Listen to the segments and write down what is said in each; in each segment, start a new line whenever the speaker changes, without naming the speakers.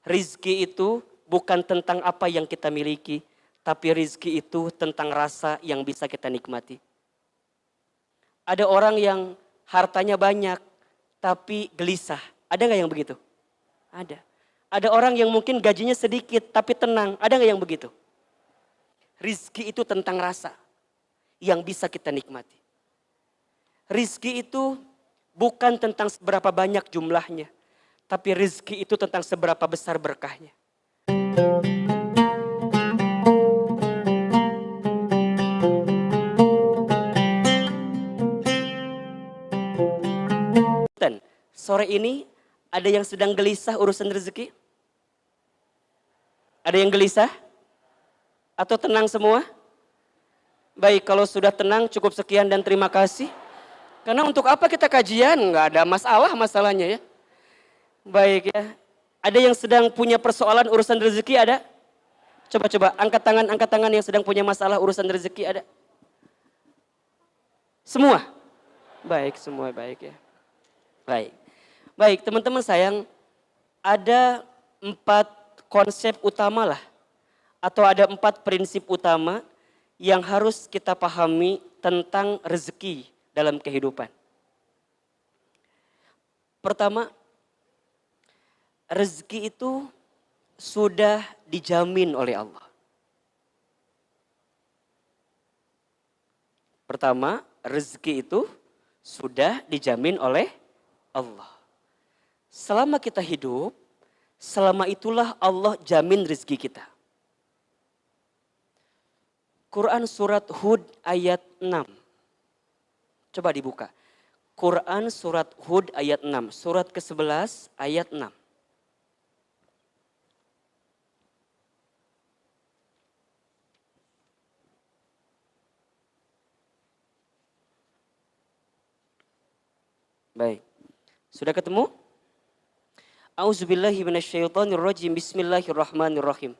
Rizki itu bukan tentang apa yang kita miliki, tapi rizki itu tentang rasa yang bisa kita nikmati. Ada orang yang hartanya banyak, tapi gelisah. Ada nggak yang begitu? Ada. Ada orang yang mungkin gajinya sedikit, tapi tenang. Ada nggak yang begitu? Rizki itu tentang rasa yang bisa kita nikmati. Rizki itu bukan tentang seberapa banyak jumlahnya, tapi rizki itu tentang seberapa besar berkahnya. Dan sore ini ada yang sedang gelisah urusan rezeki? Ada yang gelisah? Atau tenang semua? Baik, kalau sudah tenang cukup sekian dan terima kasih. Karena untuk apa kita kajian? Nggak ada masalahnya ya. Baik ya. Ada yang sedang punya persoalan urusan rezeki ada? Coba angkat tangan yang sedang punya masalah urusan rezeki ada? Semua? Baik, semua baik ya. Baik teman-teman sayang, ada 4 konsep utama lah. Atau ada 4 prinsip utama yang harus kita pahami tentang rezeki dalam kehidupan. Pertama, rezeki itu sudah dijamin oleh Allah. Pertama, rezeki itu sudah dijamin oleh Allah. Selama kita hidup, selama itulah Allah jamin rezeki kita. Quran surat Hud ayat 6. Coba dibuka. Quran surat Hud ayat 6. Surat ke-11 ayat 6. Baik. Sudah ketemu? A'udzubillahi minasyaitonirrajim. Bismillahirrahmanirrahim.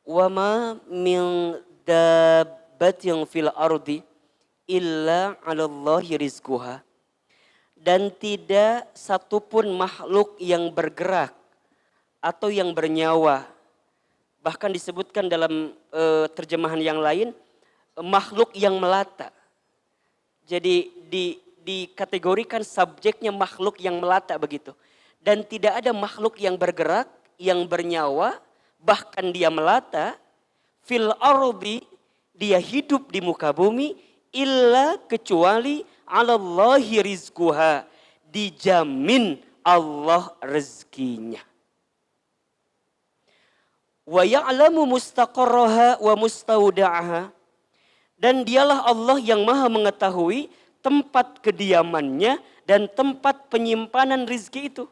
Wa ma min dabbatin fil ardi illa 'alallahi rizquha. Dan tidak satupun makhluk yang bergerak atau yang bernyawa. Bahkan disebutkan dalam terjemahan yang lain, makhluk yang melata. Jadi dikategorikan subjeknya makhluk yang melata begitu. Dan tidak ada makhluk yang bergerak, yang bernyawa, bahkan dia melata, fil ardi, dia hidup di muka bumi, illa kecuali 'alallahi rizquha, dijamin Allah rezekinya. Wa ya'lamu mustaqarraha wa mustaudaha, dan dialah Allah yang maha mengetahui tempat kediamannya dan tempat penyimpanan rizki itu.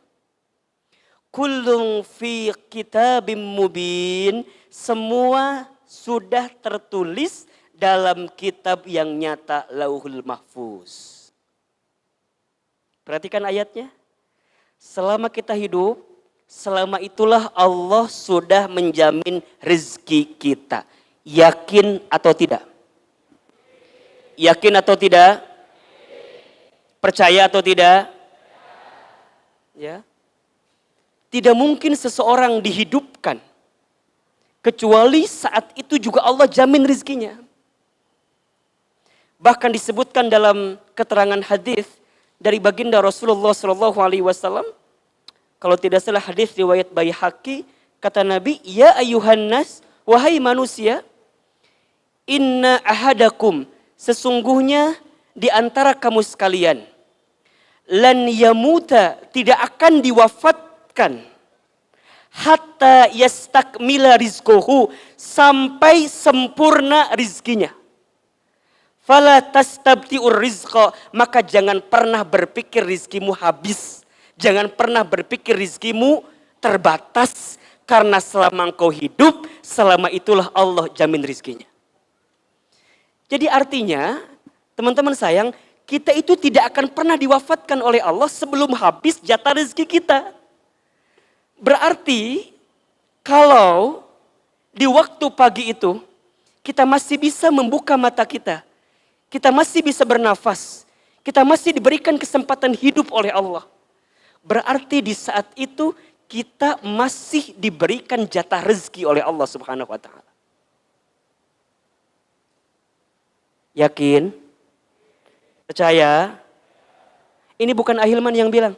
Kullun fi kitabim mubin, semua sudah tertulis dalam kitab yang nyata, Lauhul Mahfuz. Perhatikan ayatnya. Selama kita hidup, selama itulah Allah sudah menjamin rezeki kita. Yakin atau tidak? Yakin atau tidak? Percaya atau tidak? Ya. Tidak mungkin seseorang dihidupkan kecuali saat itu juga Allah jamin rezekinya. Bahkan disebutkan dalam keterangan hadis dari baginda Rasulullah SAW. Kalau tidak salah hadis riwayat Baihaqi, kata Nabi, ya ayuhan nas, wahai manusia, inna ahadakum, sesungguhnya di antara kamu sekalian, lan yamuta, tidak akan diwafatkan hatta yastakmila rizquhu, sampai sempurna rizkinya. Fala tastabti'ur rizqa, maka jangan pernah berpikir rizkimu habis. Jangan pernah berpikir rizkimu terbatas, karena selama engkau hidup, selama itulah Allah jamin rizkinya. Jadi artinya, teman-teman sayang, kita itu tidak akan pernah diwafatkan oleh Allah sebelum habis jatah rezeki kita. Berarti kalau di waktu pagi itu kita masih bisa membuka mata kita, kita masih bisa bernafas, kita masih diberikan kesempatan hidup oleh Allah. Berarti di saat itu kita masih diberikan jatah rezeki oleh Allah Subhanahu wa taala. Yakin? Percaya? Ini bukan Ahilman yang bilang.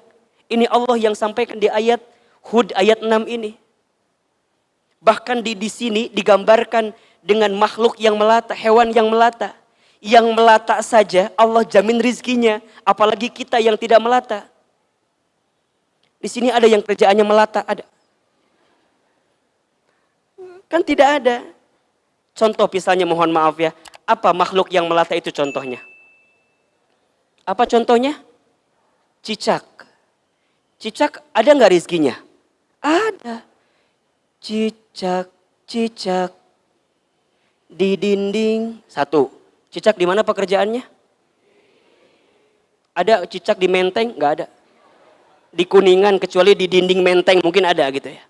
Ini Allah yang sampaikan di ayat Hud ayat 6 ini. Bahkan di sini digambarkan dengan makhluk yang melata, hewan yang melata. Yang melata saja Allah jamin rizkinya, apalagi kita yang tidak melata. Di sini ada yang kerjaannya melata, ada. Kan tidak ada. Contoh misalnya, mohon maaf ya, apa makhluk yang melata itu contohnya? Apa contohnya? Cicak. Cicak ada nggak rizkinya? Ada. Cicak, cicak di dinding. Satu. Cicak di mana pekerjaannya? Ada cicak di Menteng? Nggak ada. Di Kuningan, kecuali di dinding Menteng mungkin ada gitu ya.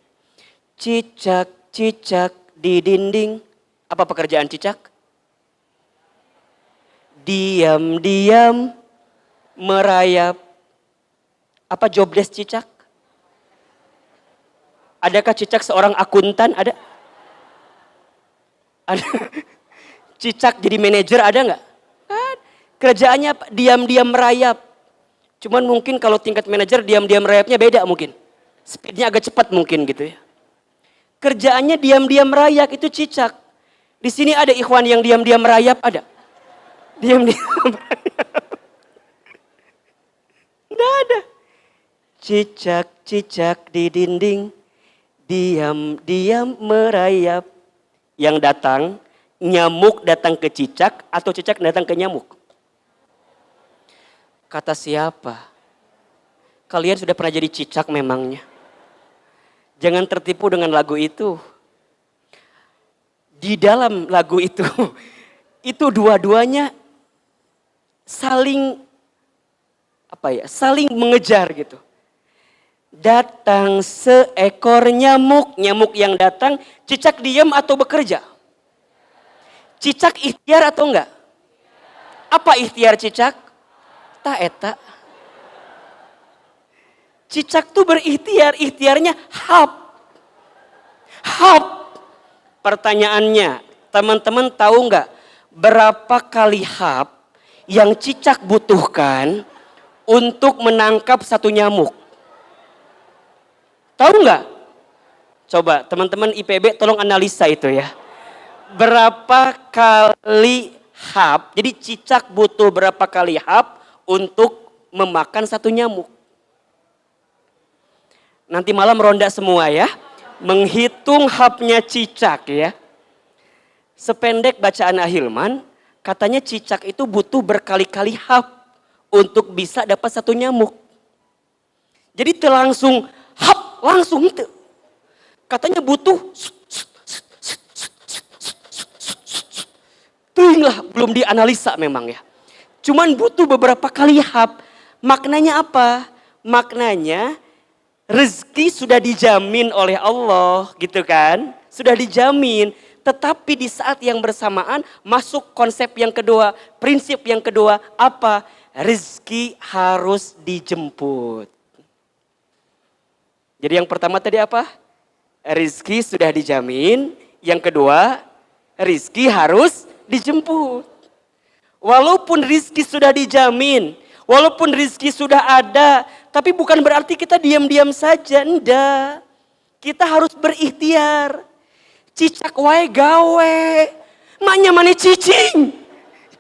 Cicak, cicak di dinding. Apa pekerjaan cicak? Diam-diam merayap. Apa job desk cicak? Adakah cicak seorang akuntan? Ada? Ada. Cicak jadi manajer ada nggak? Kerjaannya diam-diam merayap. Cuman mungkin kalau tingkat manajer diam-diam merayapnya beda mungkin. Speednya agak cepat mungkin gitu ya. Kerjaannya diam-diam merayap itu cicak. Di sini ada ikhwan yang diam-diam merayap, ada? Diam-diam merayap. Tidak ada. Cicak-cicak di dinding, diam-diam merayap. Yang datang, nyamuk datang ke cicak atau cicak datang ke nyamuk? Kata siapa? Kalian sudah pernah jadi cicak memangnya. Jangan tertipu dengan lagu itu. Di dalam lagu itu dua-duanya saling saling mengejar gitu. Datang seekor nyamuk, nyamuk yang datang, cicak diam atau bekerja? Cicak ikhtiar atau enggak? Apa ikhtiar cicak? Tak eta. Cicak tuh berikhtiar, ikhtiarnya hap. Hap. Pertanyaannya, teman-teman tahu enggak berapa kali hap yang cicak butuhkan untuk menangkap satu nyamuk? Tahu nggak? Coba teman-teman IPB tolong analisa itu ya. Berapa kali hap? Jadi cicak butuh berapa kali hap untuk memakan satu nyamuk? Nanti malam ronda semua ya. Menghitung hapnya cicak ya. Sependek bacaan Ahilman, katanya cicak itu butuh berkali-kali hap untuk bisa dapat satu nyamuk. Jadi langsung hap, langsung itu. Katanya butuh lah, belum dianalisa memang ya. Cuman butuh beberapa kali hap. Maknanya apa? Maknanya rezeki sudah dijamin oleh Allah gitu kan. Sudah dijamin. Tetapi di saat yang bersamaan masuk konsep yang kedua. Prinsip yang kedua apa? Rezeki harus dijemput. Jadi yang pertama tadi apa? Rizki sudah dijamin. Yang kedua, rizki harus dijemput. Walaupun rizki sudah dijamin, walaupun rizki sudah ada, tapi bukan berarti kita diam-diam saja. Enggak. Kita harus berikhtiar. Cicak wae gawe. Maknya mana cicing.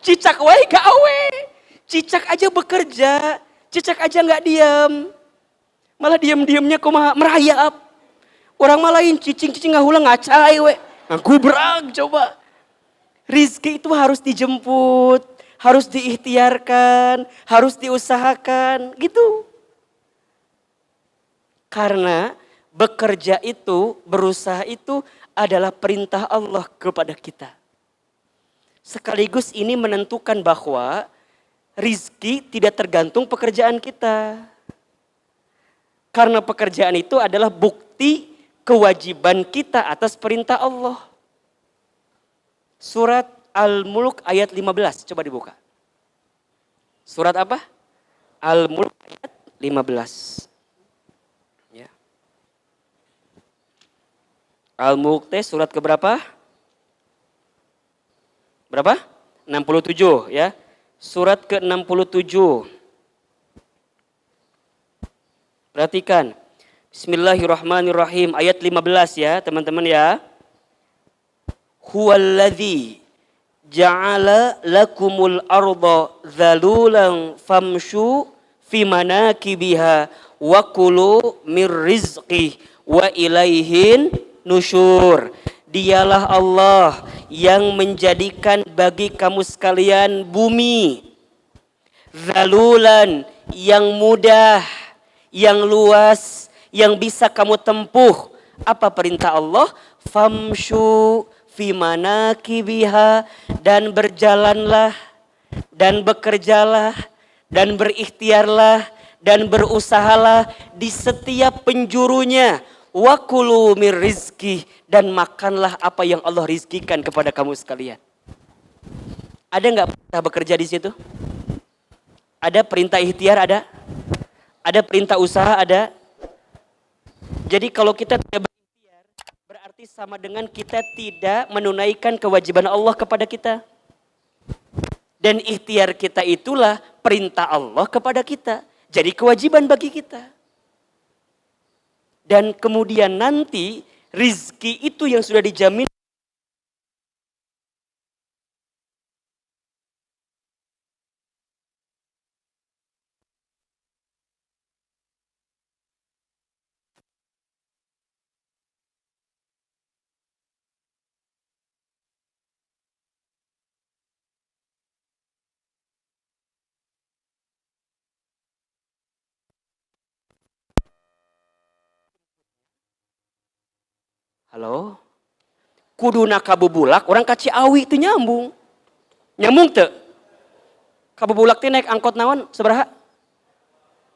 Cicak wae gawe. Cicak aja bekerja. Cicak aja nggak diam. Malah diam-diamnya kumaha merayap. Orang malah lain cicing-cicing ngahulang ngacai we. Ngagubrak coba. Rizki itu harus dijemput, harus diikhtiarkan, harus diusahakan, gitu. Karena bekerja itu, berusaha itu adalah perintah Allah kepada kita. Sekaligus ini menentukan bahwa rizki tidak tergantung pekerjaan kita. Karena pekerjaan itu adalah bukti kewajiban kita atas perintah Allah. Surat Al-Mulk ayat 15. Coba dibuka. Surat apa? Al-Mulk ayat 15. Ya. Al-Mulk surat keberapa? Berapa? 67 ya. Surat ke-67. Perhatikan. Bismillahirrahmanirrahim. Ayat 15 ya teman-teman ya. Huwallazi ja'ala lakumul arda zalulan famshu fi manakibiha wa kulu mir rizqi wa ilaihin nusyur. Dialah Allah yang menjadikan bagi kamu sekalian bumi zalulan, yang mudah, yang luas, yang bisa kamu tempuh. Apa perintah Allah? Famshu fi manakibiha, dan berjalanlah dan bekerjalah dan berikhtiarlah dan berusahalah di setiap penjurunya. Wa kulu mir rizki, dan makanlah apa yang Allah rizkikan kepada kamu sekalian. Ada nggak perintah bekerja di situ? Ada perintah ikhtiar, ada? Ada perintah usaha, ada? Jadi kalau kita tidak berikhtiar, berarti sama dengan kita tidak menunaikan kewajiban Allah kepada kita. Dan ikhtiar kita itulah perintah Allah kepada kita. Jadi kewajiban bagi kita. Dan kemudian nanti rizki itu yang sudah dijamin. Halo? Kuduna kabubulak, orang kaci awi itu nyambung. Nyambung tuh. Kabubulak itu naik angkot naon seberapa?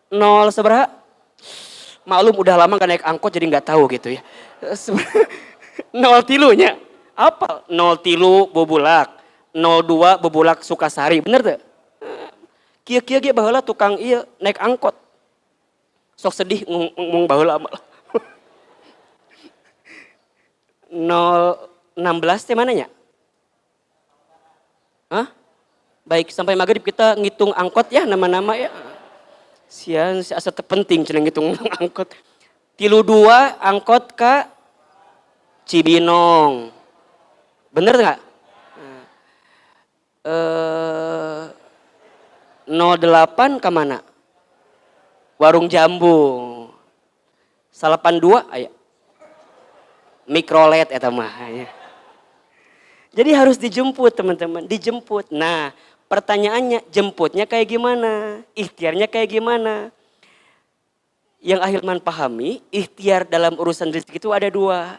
0 seberapa? Maklum udah lama gak naik angkot jadi gak tahu gitu ya. 0 tilunya. Apa? 0 tilu bubulak. 02 bubulak Sukasari. Bener tuh? Kia-kia baheula tukang iya naik angkot. Sok sedih ngomong baheula malah. 016 teh mananya? Hah? Baik, sampai maghrib kita ngitung angkot ya, nama-nama ya. Sian, asa terpenting cenah ngitung angkot. 32 angkot ke Cibinong. Bener nggak? 08 ke mana? Warung Jambung. 82 aya. Mikrolet eta mah. Jadi harus dijemput teman-teman, dijemput. Nah, pertanyaannya jemputnya kayak gimana? Ikhtiarnya kayak gimana? Yang Ahilman pahami, ikhtiar dalam urusan rezeki itu ada 2.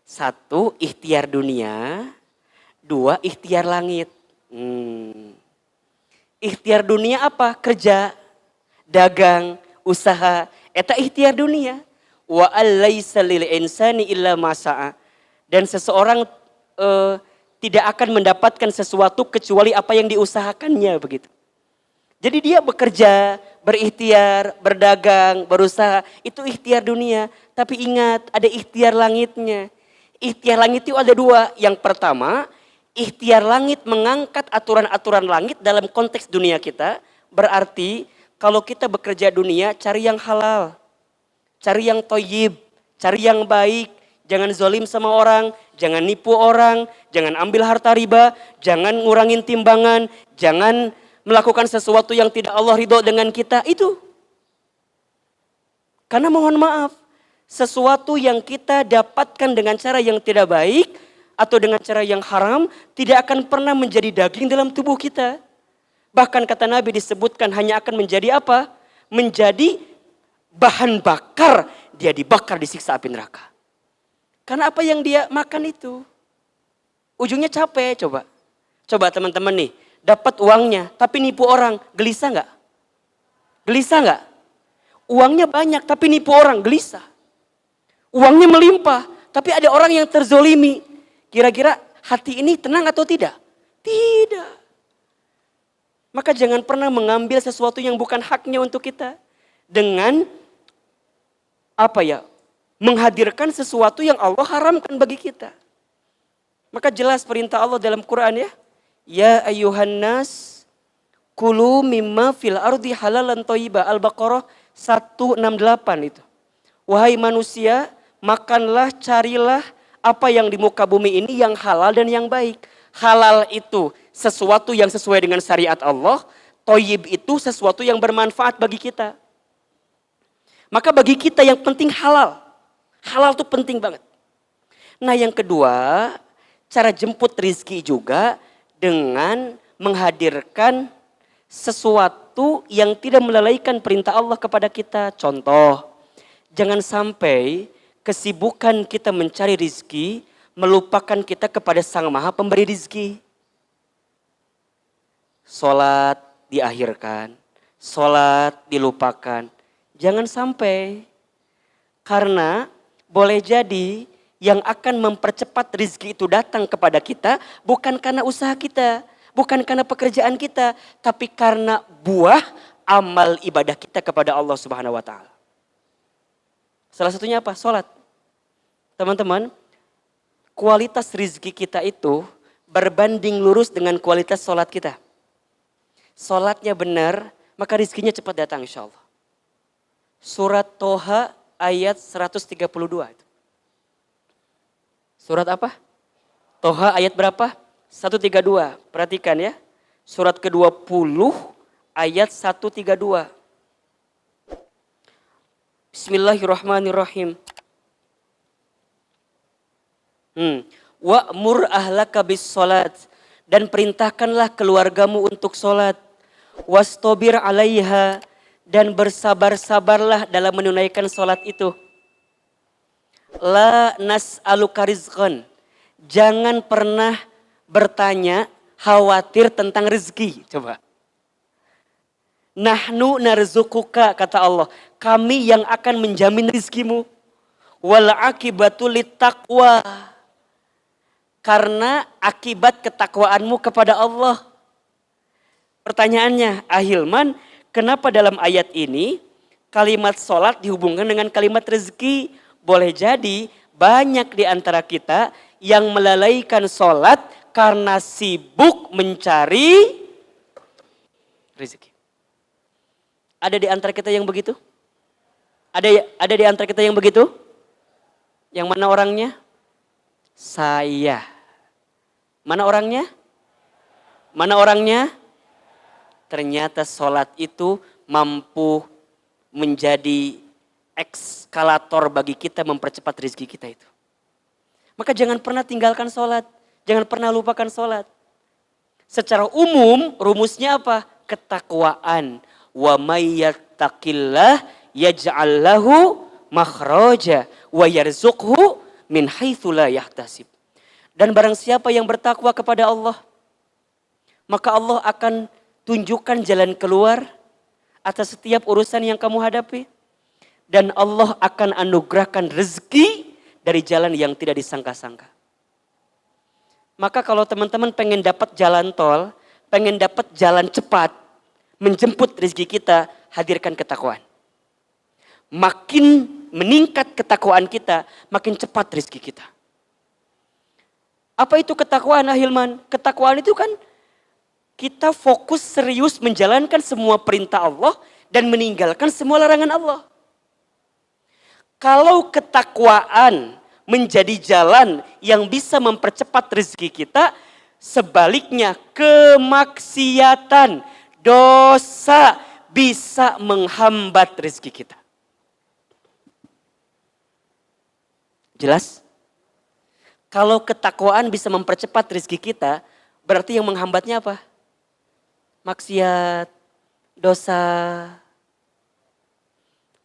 1, ikhtiar dunia. 2, ikhtiar langit. Ikhtiar dunia apa? Kerja, dagang, usaha. Eta ikhtiar dunia. Wa allaisa lil insani illa ma sa'a. Dan seseorang tidak akan mendapatkan sesuatu kecuali apa yang diusahakannya begitu. Jadi dia bekerja, berikhtiar, berdagang, berusaha, itu ikhtiar dunia. Tapi ingat, ada ikhtiar langitnya. Ikhtiar langit itu ada 2. Yang pertama, ikhtiar langit mengangkat aturan-aturan langit dalam konteks dunia kita. Berarti kalau kita bekerja dunia, cari yang halal. Cari yang toyib, cari yang baik, jangan zolim sama orang, jangan nipu orang, jangan ambil harta riba, jangan ngurangin timbangan, jangan melakukan sesuatu yang tidak Allah ridho dengan kita, itu. Karena mohon maaf, sesuatu yang kita dapatkan dengan cara yang tidak baik, atau dengan cara yang haram, tidak akan pernah menjadi daging dalam tubuh kita. Bahkan kata Nabi disebutkan hanya akan menjadi apa? Menjadi bahan bakar, dia dibakar disiksa api neraka. Karena apa yang dia makan itu ujungnya capek. Coba teman-teman nih, dapat uangnya tapi nipu orang, gelisah nggak? Gelisah nggak? Uangnya banyak tapi nipu orang, gelisah. Uangnya melimpah tapi ada orang yang terzolimi, kira-kira hati ini tenang atau tidak? Tidak. Maka jangan pernah mengambil sesuatu yang bukan haknya untuk kita dengan menghadirkan sesuatu yang Allah haramkan bagi kita. Maka jelas perintah Allah dalam Quran ya. Ya ayuhan nas kulu mimma fil ardi halalan thayyibah. Al-Baqarah 168 itu. Wahai manusia, makanlah, carilah apa yang di muka bumi ini yang halal dan yang baik. Halal itu sesuatu yang sesuai dengan syariat Allah. Thayyib itu sesuatu yang bermanfaat bagi kita. Maka bagi kita yang penting halal. Halal itu penting banget. Nah yang kedua, cara jemput rizki juga dengan menghadirkan sesuatu yang tidak melalaikan perintah Allah kepada kita. Contoh, jangan sampai kesibukan kita mencari rizki melupakan kita kepada Sang Maha Pemberi rizki. Sholat diakhirkan, sholat dilupakan. Jangan sampai, karena boleh jadi yang akan mempercepat rizki itu datang kepada kita bukan karena usaha kita, bukan karena pekerjaan kita, tapi karena buah amal ibadah kita kepada Allah Subhanahu wa taala. Salah satunya apa? Salat. Teman-teman, kualitas rizki kita itu berbanding lurus dengan kualitas salat kita. Salatnya benar, maka rizkinya cepat datang insya Allah. Surat Toha ayat 132 itu. Surat apa? Toha ayat berapa? 132. Perhatikan ya. Surat ke-20 ayat 132. Bismillahirrahmanirrahim. Wa'mur ahlaka bis salat, dan perintahkanlah keluargamu untuk salat. Wastobir 'alaiha, dan bersabar-sabarlah dalam menunaikan salat itu. La nas'aluka rizqan, jangan pernah bertanya khawatir tentang rezeki. Coba. Nahnu narzukuka, kata Allah, kami yang akan menjamin rizkimu. Wal akibatu littaqwa, karena akibat ketakwaanmu kepada Allah. Pertanyaannya, Ahilman, kenapa dalam ayat ini kalimat sholat dihubungkan dengan kalimat rezeki? Boleh jadi banyak di antara kita yang melalaikan sholat karena sibuk mencari rezeki. Ada di antara kita yang begitu? Ada di antara kita yang begitu? Yang mana orangnya? Saya. Mana orangnya? Mana orangnya? Ternyata sholat itu mampu menjadi eskalator bagi kita mempercepat rezeki kita itu. Maka jangan pernah tinggalkan sholat. Jangan pernah lupakan sholat. Secara umum rumusnya apa? Ketakwaan. Wa may yattaqillah yaj'al lahu makhraja wa yarzuqhu min haitsu la yahtasib. Dan barang siapa yang bertakwa kepada Allah, maka Allah akan tunjukkan jalan keluar atas setiap urusan yang kamu hadapi. Dan Allah akan anugerahkan rezeki dari jalan yang tidak disangka-sangka. Maka kalau teman-teman pengen dapat jalan tol, pengen dapat jalan cepat, menjemput rezeki kita, hadirkan ketakwaan. Makin meningkat ketakwaan kita, makin cepat rezeki kita. Apa itu ketakwaan, Ahilman? Ketakwaan itu kan kita fokus serius menjalankan semua perintah Allah dan meninggalkan semua larangan Allah. Kalau ketakwaan menjadi jalan yang bisa mempercepat rezeki kita, sebaliknya kemaksiatan, dosa bisa menghambat rezeki kita. Jelas? Kalau ketakwaan bisa mempercepat rezeki kita, berarti yang menghambatnya apa? Maksiat, dosa.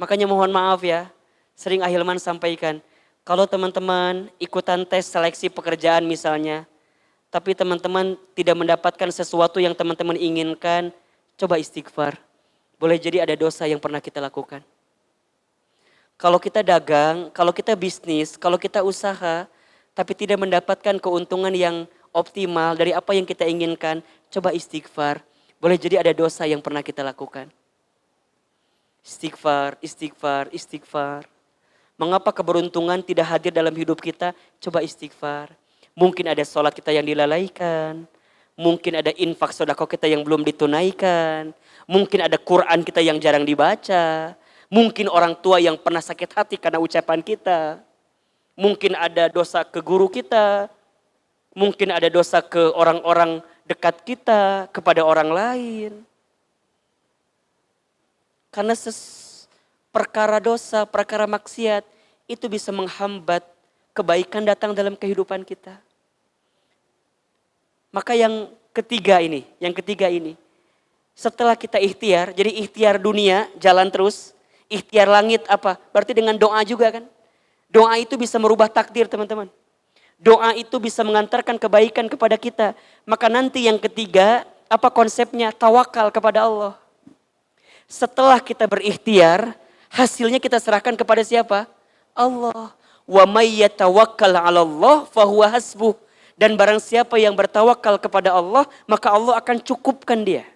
Makanya mohon maaf ya, sering Ahilman sampaikan, kalau teman-teman ikutan tes seleksi pekerjaan misalnya, tapi teman-teman tidak mendapatkan sesuatu yang teman-teman inginkan, coba istighfar. Boleh jadi ada dosa yang pernah kita lakukan. Kalau kita dagang, kalau kita bisnis, kalau kita usaha, tapi tidak mendapatkan keuntungan yang optimal dari apa yang kita inginkan, coba istighfar. Boleh jadi ada dosa yang pernah kita lakukan. Istighfar, istighfar, istighfar. Mengapa keberuntungan tidak hadir dalam hidup kita? Coba istighfar. Mungkin ada sholat kita yang dilalaikan. Mungkin ada infak sedekah kita yang belum ditunaikan. Mungkin ada Quran kita yang jarang dibaca. Mungkin orang tua yang pernah sakit hati karena ucapan kita. Mungkin ada dosa ke guru kita. Mungkin ada dosa ke orang-orang dekat kita, kepada orang lain. Karena perkara dosa, perkara maksiat, itu bisa menghambat kebaikan datang dalam kehidupan kita. Maka yang ketiga ini, setelah kita ikhtiar, jadi ikhtiar dunia jalan terus, ikhtiar langit apa? Berarti dengan doa juga kan? Doa itu bisa merubah takdir teman-teman. Doa itu bisa mengantarkan kebaikan kepada kita. Maka nanti yang ketiga, apa konsepnya? Tawakal kepada Allah. Setelah kita berikhtiar, hasilnya kita serahkan kepada siapa? Allah. Wa may yatawakkal 'ala Allah fahuwa hasbuh. Dan barang siapa yang bertawakal kepada Allah, maka Allah akan cukupkan dia.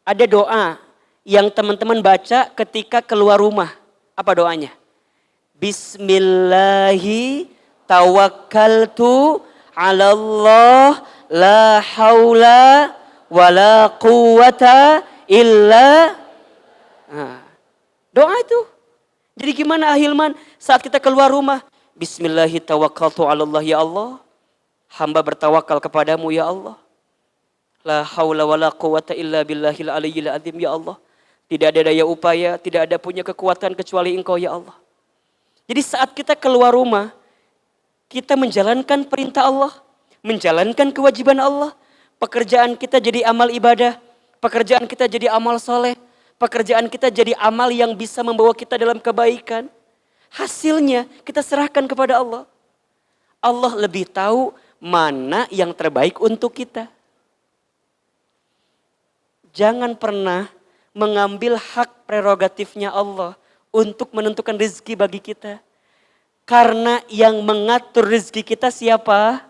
Ada doa yang teman-teman baca ketika keluar rumah. Apa doanya? Bismillahi tawakkaltu 'ala Allah la haula wala quwata illa. Doa itu. Jadi gimana Ahilman saat kita keluar rumah? Bismillahi tawakkaltu 'ala Allah, ya Allah. Hamba bertawakal kepadamu ya Allah. La haula wala quwata illa billahil aliyyil azim ya Allah. Tidak ada daya upaya, tidak ada punya kekuatan kecuali Engkau ya Allah. Jadi saat kita keluar rumah, kita menjalankan perintah Allah, menjalankan kewajiban Allah. Pekerjaan kita jadi amal ibadah, pekerjaan kita jadi amal soleh, pekerjaan kita jadi amal yang bisa membawa kita dalam kebaikan. Hasilnya kita serahkan kepada Allah. Allah lebih tahu mana yang terbaik untuk kita. Jangan pernah mengambil hak prerogatifnya Allah untuk menentukan rezeki bagi kita. Karena yang mengatur rezeki kita siapa?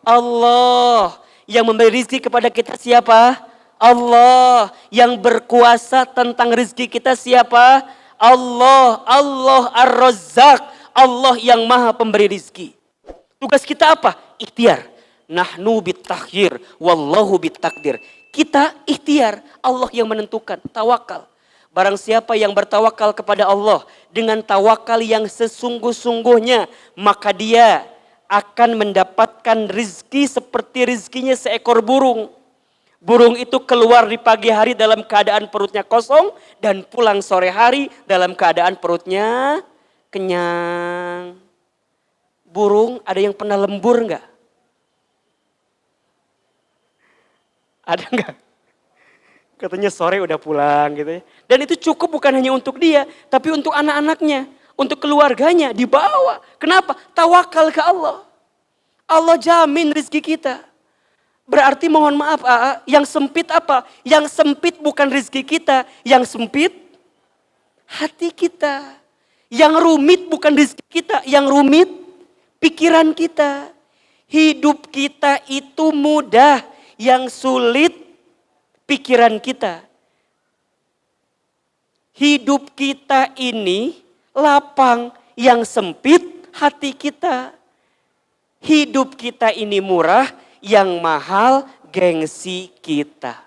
Allah. Yang memberi rezeki kepada kita siapa? Allah. Yang berkuasa tentang rezeki kita siapa? Allah. Allah Ar-Razzaq. Allah yang maha pemberi rezeki. Tugas kita apa? Ikhtiar. Nahnu bitakhir, wallahu bitakdir. Kita ikhtiar, Allah yang menentukan, tawakal. Barang siapa yang bertawakal kepada Allah dengan tawakal yang sesungguh-sungguhnya, maka dia akan mendapatkan rizki seperti rizkinya seekor burung. Burung itu keluar di pagi hari dalam keadaan perutnya kosong dan pulang sore hari dalam keadaan perutnya kenyang. Burung ada yang pernah lembur enggak? Ada enggak? Katanya sore udah pulang gitu ya. Dan itu cukup bukan hanya untuk dia, tapi untuk anak-anaknya, untuk keluarganya dibawa. Kenapa? Tawakal ke Allah. Allah jamin rezeki kita. Berarti mohon maaf yang sempit apa? Yang sempit bukan rezeki kita, yang sempit hati kita. Yang rumit bukan rezeki kita, yang rumit pikiran kita. Hidup kita itu mudah, yang sulit pikiran kita. Hidup kita ini lapang, yang sempit hati kita. Hidup kita ini murah, yang mahal gengsi kita.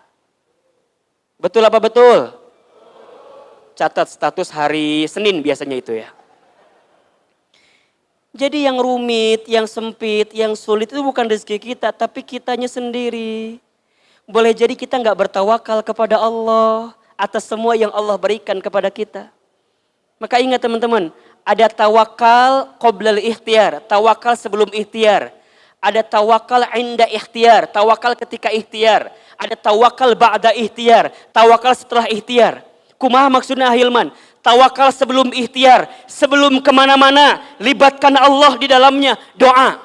Betul apa betul? Catat status hari Senin biasanya itu ya. Jadi yang rumit, yang sempit, yang sulit itu bukan rezeki kita, tapi kitanya sendiri. Boleh jadi kita nggak bertawakal kepada Allah atas semua yang Allah berikan kepada kita. Maka ingat teman-teman, ada tawakal qoblal ikhtiar, tawakal sebelum ikhtiar. Ada tawakal inda ikhtiar, tawakal ketika ikhtiar. Ada tawakal ba'da ikhtiar, tawakal setelah ikhtiar. Kumaha maksudnya Hilman? Tawakal sebelum ikhtiar, sebelum kemana-mana, libatkan Allah di dalamnya, doa.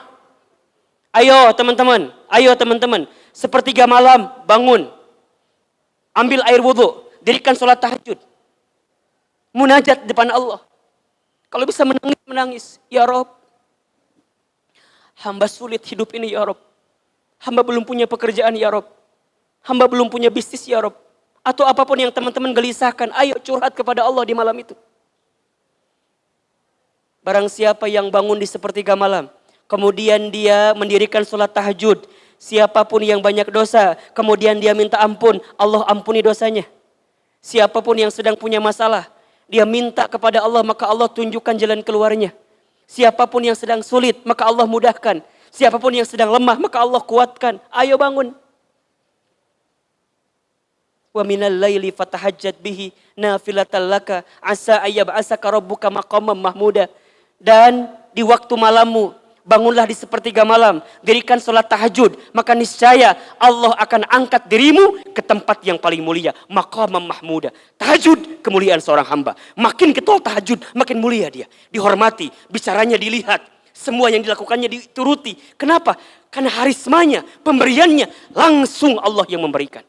Ayo teman-teman, sepertiga malam bangun, ambil air wudhu, dirikan sholat tahajud, munajat depan Allah. Kalau bisa menangis, ya Rob, hamba sulit hidup ini ya Rob, hamba belum punya pekerjaan ya Rob, hamba belum punya bisnis ya Rob. Atau apapun yang teman-teman gelisahkan, ayo curhat kepada Allah di malam itu. Barang siapa yang bangun di sepertiga malam, kemudian dia mendirikan sholat tahajud. Siapapun yang banyak dosa, kemudian dia minta ampun, Allah ampuni dosanya. Siapapun yang sedang punya masalah, dia minta kepada Allah, maka Allah tunjukkan jalan keluarnya. Siapapun yang sedang sulit, maka Allah mudahkan. Siapapun yang sedang lemah, maka Allah kuatkan. Ayo bangun. Wa minal laili fatahajjat bihi nafilatan laka asa ayyab'asaka rabbuka maqaman mahmuda. Dan di waktu malammu, bangunlah di sepertiga malam, dirikan sholat tahajud, maka niscaya Allah akan angkat dirimu ke tempat yang paling mulia, maqaman mahmuda. Tahajud, kemuliaan seorang hamba. Makin getol tahajud, makin mulia dia, dihormati, bicaranya dilihat, semua yang dilakukannya dituruti. Kenapa? Karena harismanya, pemberiannya langsung Allah yang memberikan.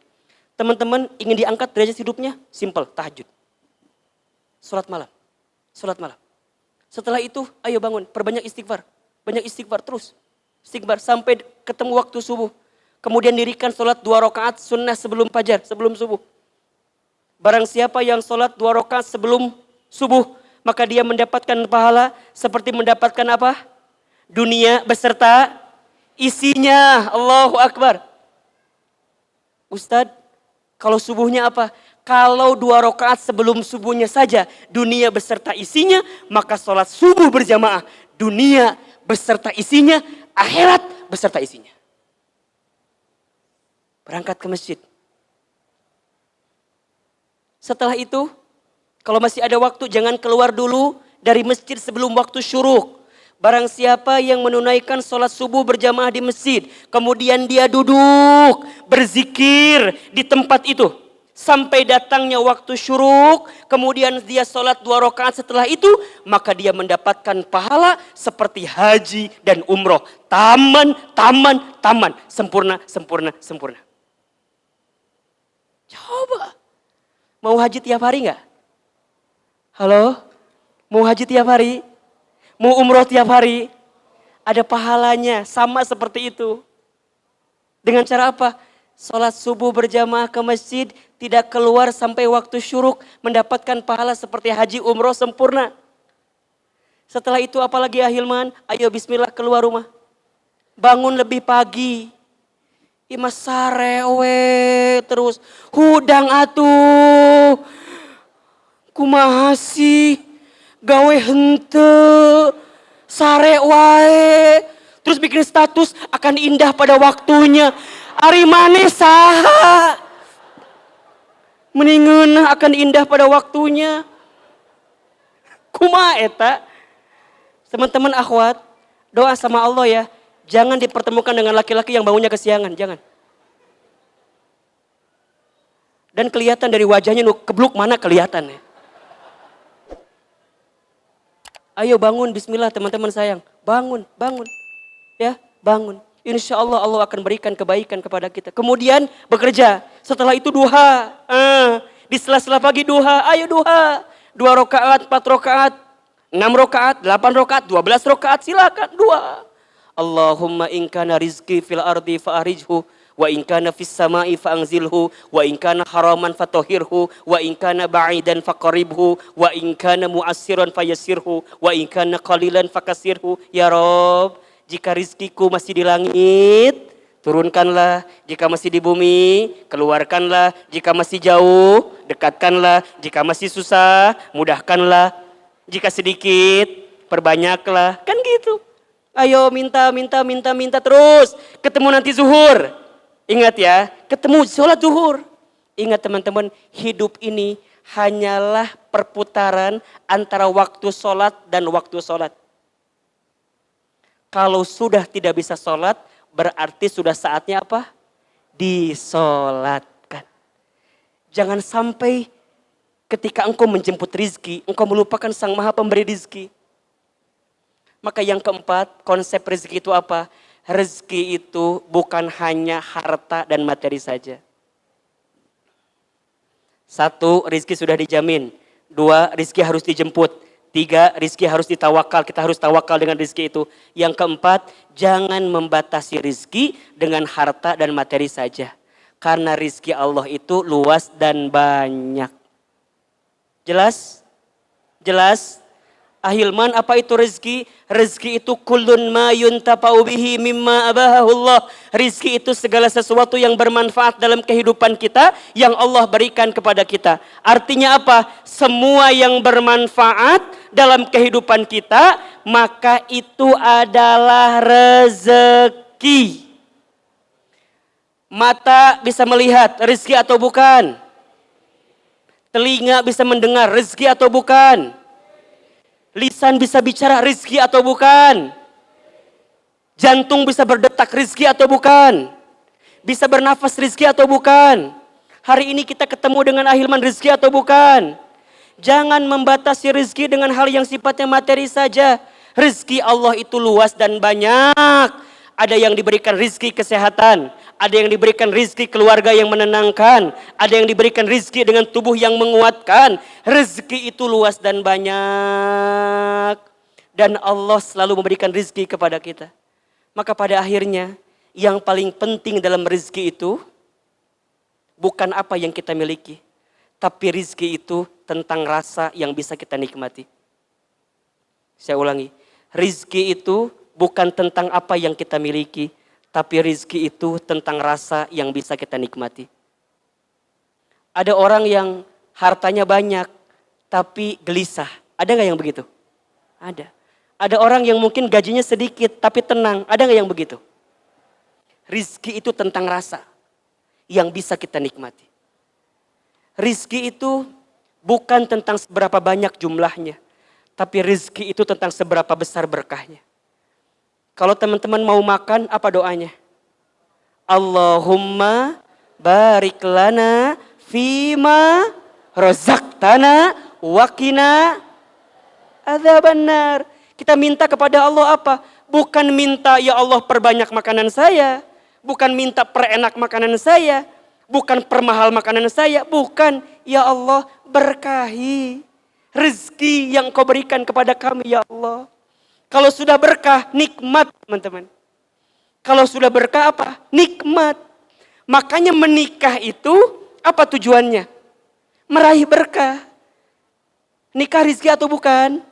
Teman-teman ingin diangkat derajat hidupnya? Simple, tahajud. Salat malam. Salat malam. Setelah itu, ayo bangun, perbanyak istighfar. Banyak istighfar terus. Istighfar sampai ketemu waktu subuh. Kemudian dirikan salat 2 rakaat sunnah sebelum fajar, sebelum subuh. Barang siapa yang salat 2 rakaat sebelum subuh, maka dia mendapatkan pahala seperti mendapatkan apa? Dunia beserta isinya. Allahu Akbar. Ustadz, kalau subuhnya apa? Kalau 2 rakaat sebelum subuhnya saja dunia beserta isinya, maka sholat subuh berjamaah dunia beserta isinya, akhirat beserta isinya. Berangkat ke masjid. Setelah itu, kalau masih ada waktu, jangan keluar dulu dari masjid sebelum waktu syuruk. Barang siapa yang menunaikan sholat subuh berjamaah di masjid, kemudian dia duduk berzikir di tempat itu sampai datangnya waktu syuruk, kemudian dia sholat 2 rakaat setelah itu, maka dia mendapatkan pahala seperti haji dan umroh. Taman, sempurna, sempurna, sempurna. Coba, mau haji tiap hari nggak? Halo, mau haji tiap hari? Mau umroh tiap hari? Ada pahalanya, sama seperti itu. Dengan cara apa? Sholat subuh berjamaah ke masjid, tidak keluar sampai waktu syuruk, mendapatkan pahala seperti haji umroh sempurna. Setelah itu apalagi ya Hilman? Ayo bismillah keluar rumah. Bangun lebih pagi. Ima sarewe terus. Hudang atuh. Kumaha sih? Gawe hente. Sare wae. Terus bikin status akan indah pada waktunya. Ari maneh saha? Mendingan akan indah pada waktunya. Kumaha eta? Teman-teman akhwat, doa sama Allah ya. Jangan dipertemukan dengan laki-laki yang bangunnya kesiangan, jangan. Dan kelihatan dari wajahnya, kebluk mana kelihatan ya. Ayo bangun, bismillah teman-teman sayang. Bangun, bangun. Ya, bangun. Insya Allah Allah akan berikan kebaikan kepada kita. Kemudian bekerja. Setelah itu duha. Di sela-sela pagi duha. Ayo duha. 2 rakaat, 4 rakaat, 6 rakaat, 8 rakaat, 12 rakaat. Silakan duha. Allahumma in kana rizqi fil ardi fa'arijhu. Wa in kana fis sama'i fa'anzilhu. Wa in kana haraman fatahhirhu. Wa in kana ba'idan faqaribhu. Wa in kana mu'assiran fayassirhu. Wa in kana qalilan fakasirhu. Ya Rabb, jika rizkiku masih di langit, turunkanlah. Jika masih di bumi, keluarkanlah. Jika masih jauh, dekatkanlah. Jika masih susah, mudahkanlah. Jika sedikit, perbanyaklah. Kan gitu. Ayo minta terus. Ketemu nanti zuhur. Ingat ya, ketemu sholat zuhur. Ingat teman-teman, hidup ini hanyalah perputaran antara waktu sholat dan waktu sholat. Kalau sudah tidak bisa sholat, berarti sudah saatnya apa? Disolatkan. Jangan sampai ketika engkau menjemput rizki, engkau melupakan sang maha pemberi rizki. Maka yang keempat, konsep rizki itu apa? Rezeki itu bukan hanya harta dan materi saja. 1, rezeki sudah dijamin. 2, rezeki harus dijemput. 3, rezeki harus ditawakal. Kita harus tawakal dengan rezeki itu. Yang keempat, jangan membatasi rezeki dengan harta dan materi saja. Karena rezeki Allah itu luas dan banyak. Jelas? Jelas? Ahilman, apa itu rezeki? Rezeki itu kullun ma yuntafa'u bihi mimma abahahullah. Rezeki itu segala sesuatu yang bermanfaat dalam kehidupan kita yang Allah berikan kepada kita. Artinya apa? Semua yang bermanfaat dalam kehidupan kita, maka itu adalah rezeki. Mata bisa melihat, rezeki atau bukan? Telinga bisa mendengar, rezeki atau bukan? Lisan bisa bicara, rizki atau bukan? Jantung bisa berdetak, rizki atau bukan? Bisa bernafas, rizki atau bukan? Hari ini kita ketemu dengan ahilman, rizki atau bukan? Jangan membatasi rizki dengan hal yang sifatnya materi saja. Rizki Allah itu luas dan banyak. Ada yang diberikan rizki kesehatan, ada yang diberikan rizki keluarga yang menenangkan, ada yang diberikan rizki dengan tubuh yang menguatkan. Rizki itu luas dan banyak. Dan Allah selalu memberikan rizki kepada kita. Maka pada akhirnya yang paling penting dalam rizki itu bukan apa yang kita miliki, tapi rizki itu tentang rasa yang bisa kita nikmati. Saya ulangi, rizki itu bukan tentang apa yang kita miliki, tapi rizki itu tentang rasa yang bisa kita nikmati. Ada orang yang hartanya banyak, tapi gelisah. Ada nggak yang begitu? Ada. Ada orang yang mungkin gajinya sedikit, tapi tenang. Ada nggak yang begitu? Rizki itu tentang rasa yang bisa kita nikmati. Rizki itu bukan tentang seberapa banyak jumlahnya, tapi rizki itu tentang seberapa besar berkahnya. Kalau teman-teman mau makan, apa doanya? Allahumma barik lana fima rozaqtana waqina adzabannar. Kita minta kepada Allah apa? Bukan minta ya Allah perbanyak makanan saya, bukan minta perenak makanan saya, bukan permahal makanan saya, bukan. Ya Allah berkahi rezeki yang kau berikan kepada kami ya Allah. Kalau sudah berkah, nikmat teman-teman. Kalau sudah berkah apa? Nikmat. Makanya menikah itu apa tujuannya? Meraih berkah. Nikah rizki atau bukan?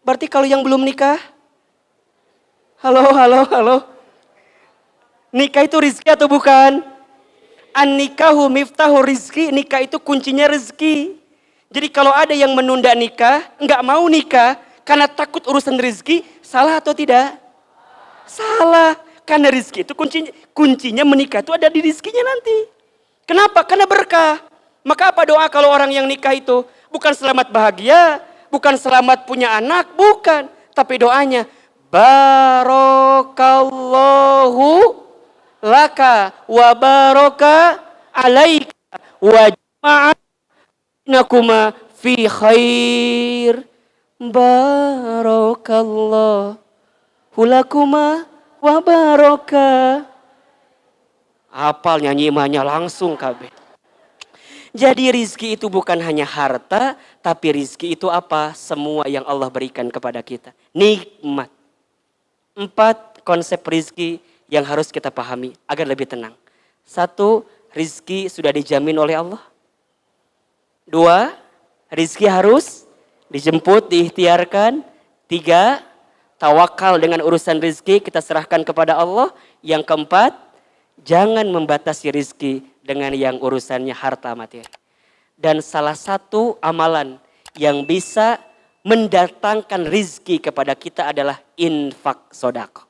Berarti kalau yang belum nikah? Halo. Nikah itu rizki atau bukan? An-nikahu miftahu rizki. Nikah itu kuncinya rezeki. Jadi kalau ada yang menunda nikah, enggak mau nikah, karena takut urusan rezeki, salah atau tidak? Salah. Karena rezeki itu kuncinya menikah itu ada di rezekinya nanti. Kenapa? Karena berkah. Maka apa doa kalau orang yang nikah itu? Bukan selamat bahagia, bukan selamat punya anak, bukan. Tapi doanya, Barokallahu laka wa baraka alaika wa jama'anakuma fi khair. Barakallahu lakuma wa baraka. Hafal nyanyi imahnya langsung kabeh. Jadi rizki itu bukan hanya harta, tapi rizki itu apa? Semua yang Allah berikan kepada kita. Nikmat. 4 konsep rizki yang harus kita pahami agar lebih tenang. 1, rizki sudah dijamin oleh Allah. 2, rizki harus dijemput, diikhtiarkan. 3, tawakal dengan urusan rizki kita serahkan kepada Allah. Yang 4, jangan membatasi rizki dengan yang urusannya harta materi. Dan salah satu amalan yang bisa mendatangkan rizki kepada kita adalah infak sodako.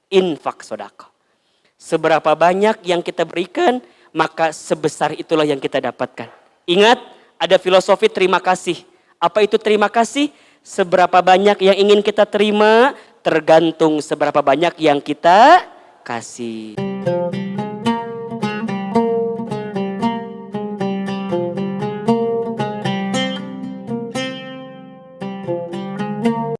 Infak sodako. Seberapa banyak yang kita berikan, maka sebesar itulah yang kita dapatkan. Ingat, ada filosofi terima kasih. Apa itu terima kasih? Seberapa banyak yang ingin kita terima, tergantung seberapa banyak yang kita kasih.